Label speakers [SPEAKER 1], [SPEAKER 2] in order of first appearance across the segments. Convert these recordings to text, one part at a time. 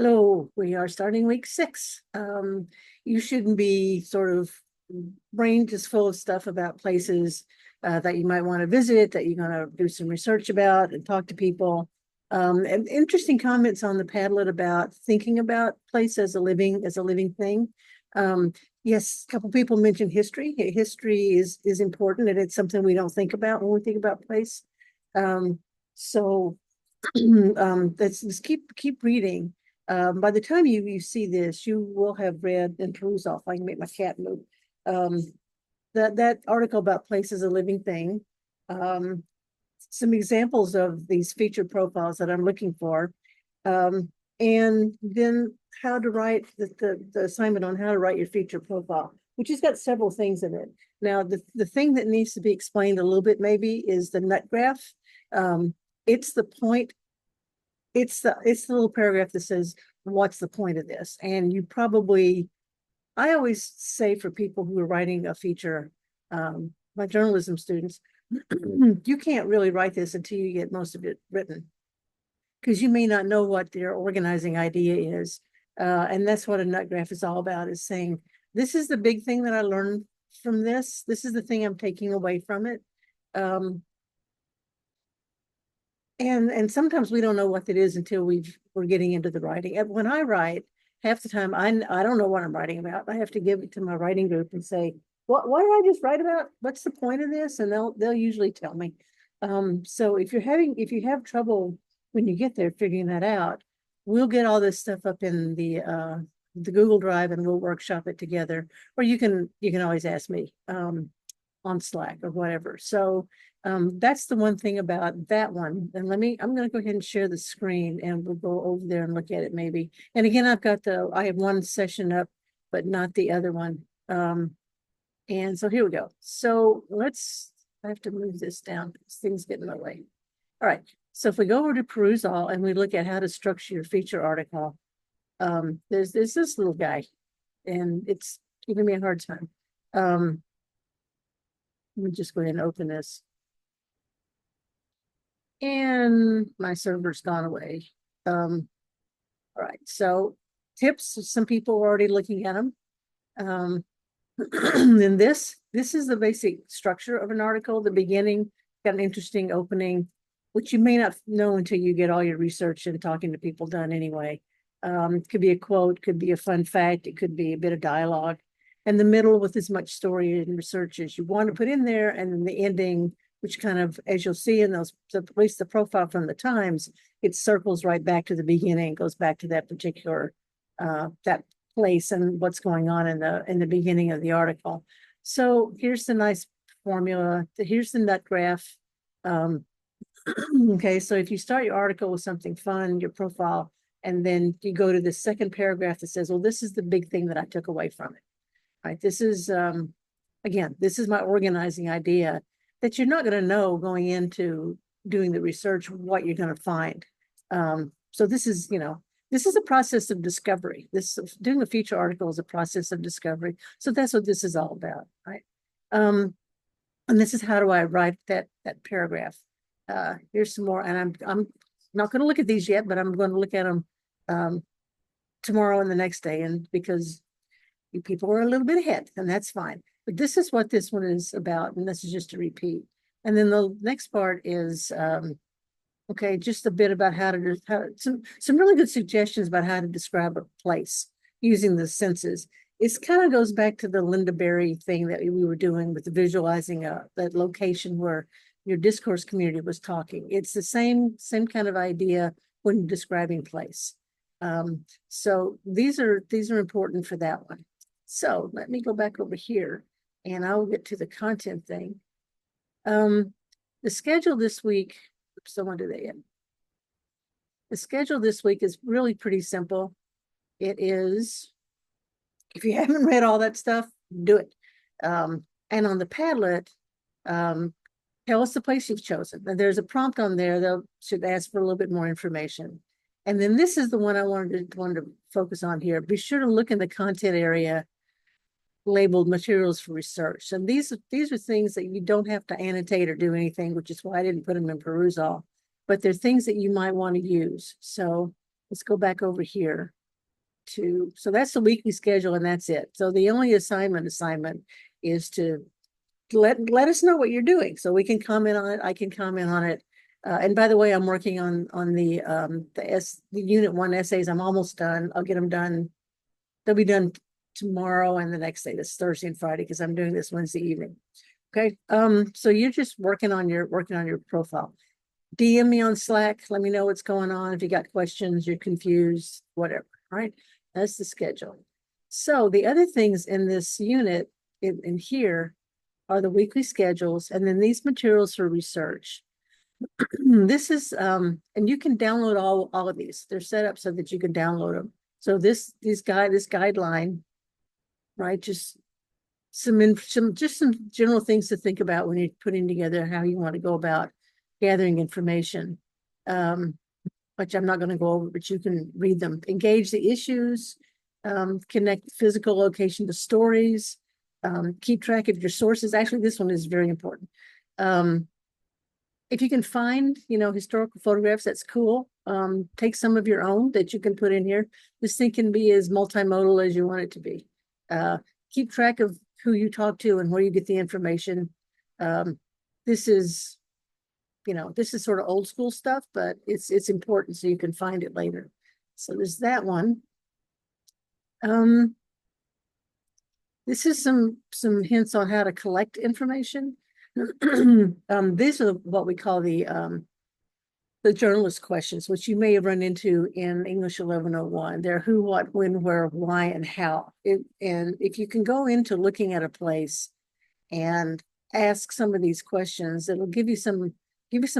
[SPEAKER 1] Hello, we are starting week 6. You shouldn't be sort of brain just full of stuff about places that you might want to visit, that you're going to do some research about and talk to people. And interesting comments on the Padlet about thinking about place as a living thing. Yes, a couple people mentioned history. History is important, and it's something we don't think about when we think about place. So let's keep reading. By the time you see this, you will have read and peruse off. I can make my cat move. That article about place as a living thing. Some examples of these featured profiles that I'm looking for. And then how to write the assignment on how to write your feature profile, which has got several things in it. Now, the thing that needs to be explained a little bit maybe is the nut graph. It's the point. It's the little paragraph that says, what's the point of this? And you probably, I always say for people who are writing a feature, my journalism students, you can't really write this until you get most of it written, because you may not know what their organizing idea is. And that's what a nut graph is all about, is saying, this is the big thing that I learned from this. This is the thing I'm taking away from it. And sometimes we don't know what it is until we're getting into the writing. And when I write, half the time I don't know what I'm writing about. I have to give it to my writing group and say, what did I just write about? What's the point of this? And they'll usually tell me. So if you have trouble when you get there figuring that out, we'll get all this stuff up in the Google Drive and we'll workshop it together. Or you can always ask me on Slack or whatever. So that's the one thing about that one. And I'm going to go ahead and share the screen and we'll go over there and look at it maybe. And again, I have one session up, but not the other one. And so here we go. So I have to move this down because things get in my way. All right. So if we go over to peruse all and we look at how to structure your feature article, there's this little guy and it's giving me a hard time. Let me just go ahead and open this. And my server's gone away. All right, so tips, some people are already looking at them. And this is the basic structure of an article. The beginning, got an interesting opening, which you may not know until you get all your research and talking to people done anyway. It could be a quote, could be a fun fact, it could be a bit of dialogue. And the middle with as much story and research as you want to put in there, and then the ending, which kind of, as you'll see in those, at least the profile from the Times, it circles right back to the beginning, goes back to that particular, that place and what's going on in the beginning of the article. So here's the nice formula. Here's the nut graph. Okay, so if you start your article with something fun, your profile, and then you go to the second paragraph that says, well, this is the big thing that I took away from it. Right, this is, again, this is my organizing idea that you're not going to know going into doing the research what you're going to find. So this is, this is a process of discovery. Doing a feature article is a process of discovery. So that's what this is all about, right? And this is how do I write that paragraph. Here's some more, and I'm not going to look at these yet, but I'm going to look at them tomorrow and the next day, and because you people are a little bit ahead, and that's fine. But this is what this one is about, and this is just a repeat. And then the next part is, okay, just a bit about some really good suggestions about how to describe a place using the senses. It kind of goes back to the Linda Berry thing that we were doing with the visualizing that location where your discourse community was talking. It's the same kind of idea when describing place. So these are important for that one. So let me go back over here and I'll get to the content thing. The schedule this week, oops, I want to do that yet. The schedule this week is really pretty simple. It is, if you haven't read all that stuff, do it. And on the Padlet, tell us the place you've chosen. And there's a prompt on there that should ask for a little bit more information. And then this is the one I wanted to focus on here. Be sure to look in the content area labeled materials for research. And these are things that you don't have to annotate or do anything, which is why I didn't put them in perusal, but they're things that you might want to use. So let's go back over here to, so that's the weekly schedule and that's it. So the only assignment is to let us know what you're doing so we can comment on it. I can comment on it. And by the way, I'm working on the unit 1 essays. I'm almost done. I'll get them done. They'll be done tomorrow and the next day. This Thursday and Friday because I'm doing this Wednesday evening. Okay. So you're just working on your profile. DM me on Slack. Let me know what's going on. If you got questions, you're confused, whatever. All right. That's the schedule. So the other things in this unit in here are the weekly schedules and then these materials for research. This is and you can download all of these. They're set up so that you can download them. So this guideline, right? Just some general things to think about when you're putting together how you want to go about gathering information. Which I'm not going to go over, but you can read them. Engage the issues, connect physical location to stories, keep track of your sources. Actually, this one is very important. If you can find, historical photographs, that's cool. Take some of your own that you can put in here. This thing can be as multimodal as you want it to be. Keep track of who you talk to and where you get the information. This is sort of old school stuff, but it's important so you can find it later. So there's that one. This is some hints on how to collect information. These are what we call the journalist questions, which you may have run into in English 1101. They're who, what, when, where, why, and how. And if you can go into looking at a place and ask some of these questions, it'll give you some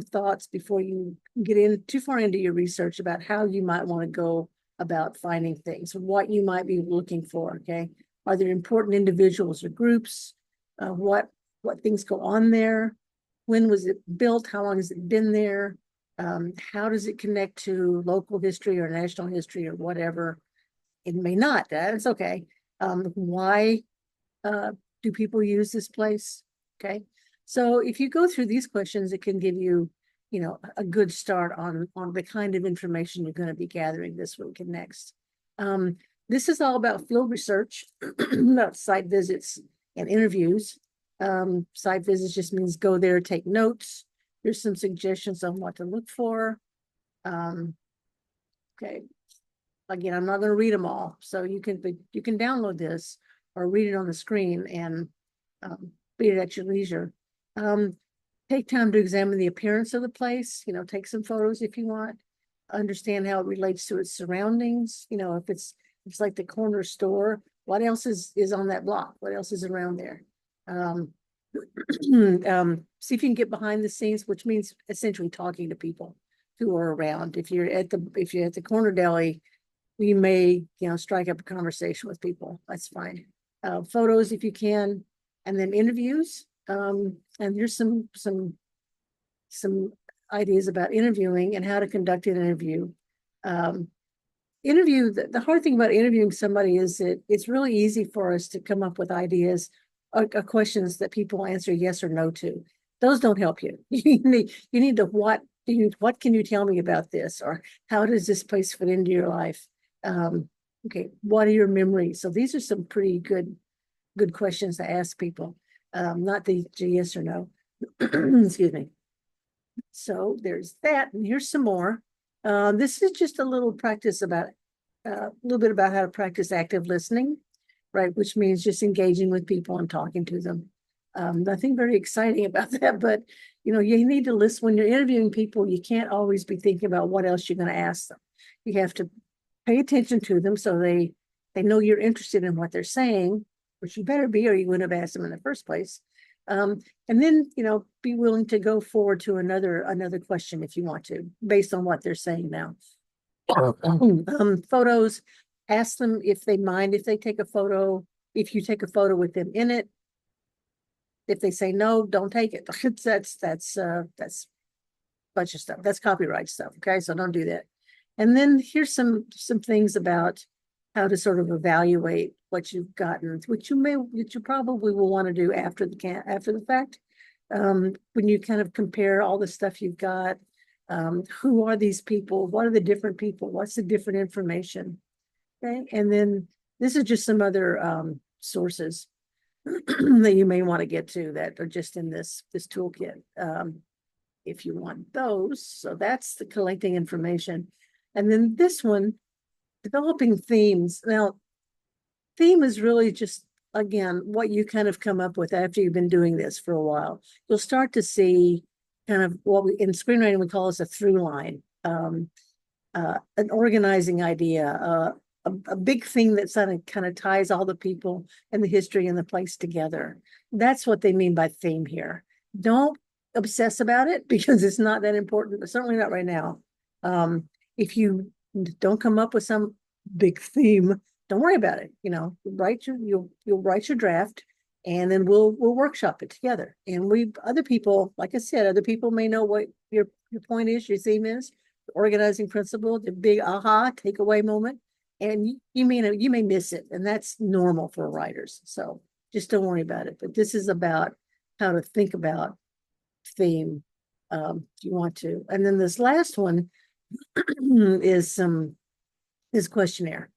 [SPEAKER 1] thoughts before you get in too far into your research about how you might want to go about finding things, what you might be looking for. Okay, are there important individuals or groups? What things go on there? When was it built? How long has it been there? How does it connect to local history or national history or whatever? It may not. That's okay. Why do people use this place? Okay. So if you go through these questions, it can give you, a good start on the kind of information you're going to be gathering this week and next. This is all about field research, about site visits and interviews. Site visits just means go there, take notes. Here's some suggestions on what to look for. Okay. Again, I'm not going to read them all, so you can download this or read it on the screen and read it at your leisure. Take time to examine the appearance of the place, take some photos if you want, understand how it relates to its surroundings. If it's like the corner store, what else is on that block? What else is around there? See if you can get behind the scenes, which means essentially talking to people who are around. If you're at the corner deli, we may, strike up a conversation with people. That's fine. Photos if you can, and then interviews. And here's some ideas about interviewing and how to conduct an interview. The hard thing about interviewing somebody is that it's really easy for us to come up with ideas or questions that people answer yes or no to. Those don't help you. You need to what can you tell me about this, or how does this place fit into your life? Okay, what are your memories? So these are some pretty good questions to ask people. Not the yes or no. Excuse me. So there's that, and here's some more. This is just a little practice about a little bit about how to practice active listening, right? Which means just engaging with people and talking to them. Nothing very exciting about that, but you need to listen when you're interviewing people. You can't always be thinking about what else you're going to ask them. You have to pay attention to them so they know you're interested in what they're saying, which you better be, or you wouldn't have asked them in the first place. And then, be willing to go forward to another question if you want to, based on what they're saying now. Photos, ask them if they mind if they take a photo, if you take a photo with them in it. If they say no, don't take it. That's a bunch of stuff. That's copyright stuff. Okay, so don't do that. And then here's some things about how to sort of evaluate what you've gotten, which you probably will want to do after the fact. When you kind of compare all the stuff you've got, Who are these people? What are the different people? What's the different information? Okay, and then this is just some other sources that you may want to get to that are just in this toolkit. If you want those, so that's the collecting information. And then this one, developing themes. Now, theme is really just, again, what you kind of come up with after you've been doing this for a while. You'll start to see kind of what we in screenwriting we call this a through line, an organizing idea, a big thing that kind of ties all the people and the history and the place together. That's what they mean by theme here. Don't obsess about it because it's not that important, certainly not right now. If you don't come up with some big theme, don't worry about it. You know, you'll write your draft, and then we'll workshop it together. And other people, like I said, other people may know what your point is, your theme is, the organizing principle, the big aha takeaway moment, and you may miss it, and that's normal for writers. So just don't worry about it. But this is about how to think about theme if you want to. And then this last one is questionnaire.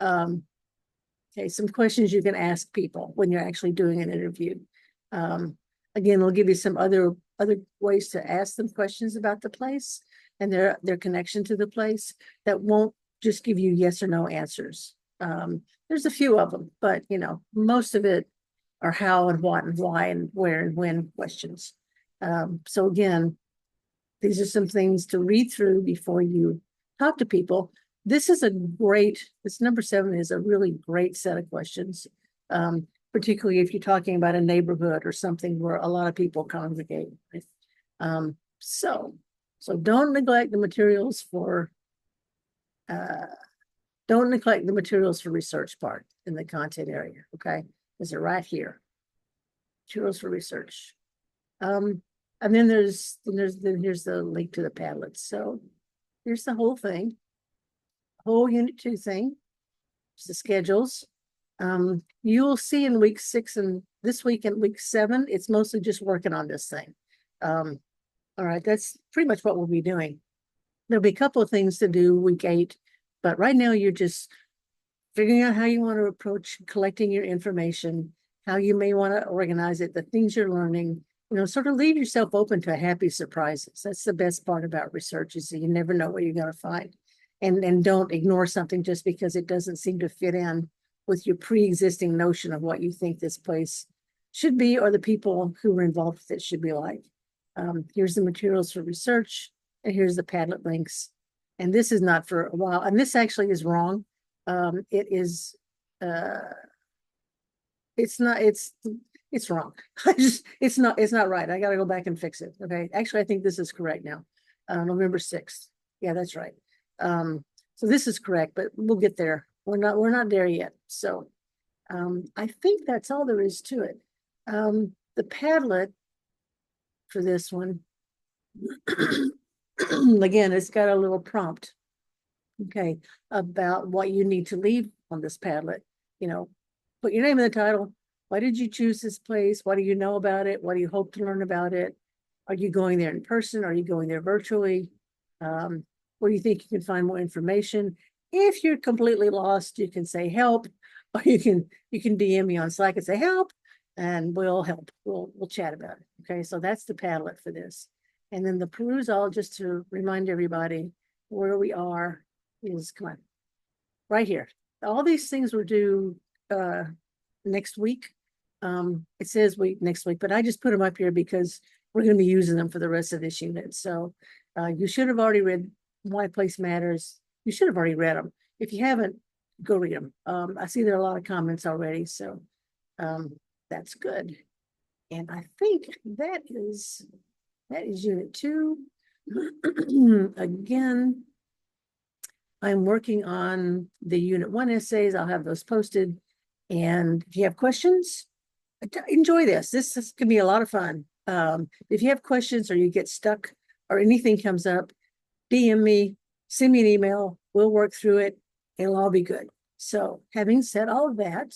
[SPEAKER 1] Okay, some questions you can ask people when you're actually doing an interview. Again, we'll give you some other ways to ask them questions about the place and their connection to the place that won't just give you yes or no answers. There's a few of them, but you know, most of it are how and what and why and where and when questions. So again, these are some things to read through before you talk to people. This number 7 is a really great set of questions, particularly if you're talking about a neighborhood or something where a lot of people congregate. So don't neglect the materials for research part in the content area, okay? Because they're right here. Materials for research. And then here's the link to the Padlet. So here's the whole thing. Whole Unit 2 thing. It's the schedules. You'll see in week 6 and this week and week 7, it's mostly just working on this thing. All right, that's pretty much what we'll be doing. There'll be a couple of things to do week 8, but right now you're just figuring out how you want to approach collecting your information, how you may want to organize it, the things you're learning, you know, sort of leave yourself open to happy surprises. That's the best part about research, is that you never know what you're going to find. And don't ignore something just because it doesn't seem to fit in with your pre-existing notion of what you think this place should be or the people who were involved with it should be like. Here's the materials for research, and here's the Padlet links. And this is not for a while, and this actually is wrong. It's wrong. It's not right. I got to go back and fix it. Okay. Actually, I think this is correct now. November 6th. Yeah, that's right. So this is correct, but we'll get there. We're not there yet. So, I think that's all there is to it. The Padlet for this one, again, it's got a little prompt, okay, about what you need to leave on this Padlet. You know, put your name in the title. Why did you choose this place? What do you know about it? What do you hope to learn about it? Are you going there in person? Are you going there virtually? Where do you think you can find more information? If you're completely lost, you can say help, or you can DM me on Slack and say help, and we'll help. We'll chat about it. Okay, so that's the Padlet for this. And then the perusal, just to remind everybody where we are, is, come on, right here. All these things were due next week. It says next week, but I just put them up here because we're going to be using them for the rest of this unit. So you should have already read Why Place Matters. You should have already read them. If you haven't, go read them. I see there are a lot of comments already, so that's good. And I think that is unit 2. Again, I'm working on the unit 1 essays. I'll have those posted. And if you have questions, enjoy this. This can be a lot of fun. If you have questions or you get stuck or anything comes up, DM me, send me an email. We'll work through it. It'll all be good. So having said all of that,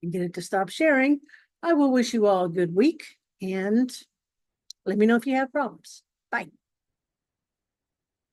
[SPEAKER 1] and get it to stop sharing, I will wish you all a good week, and let me know if you have problems. Bye.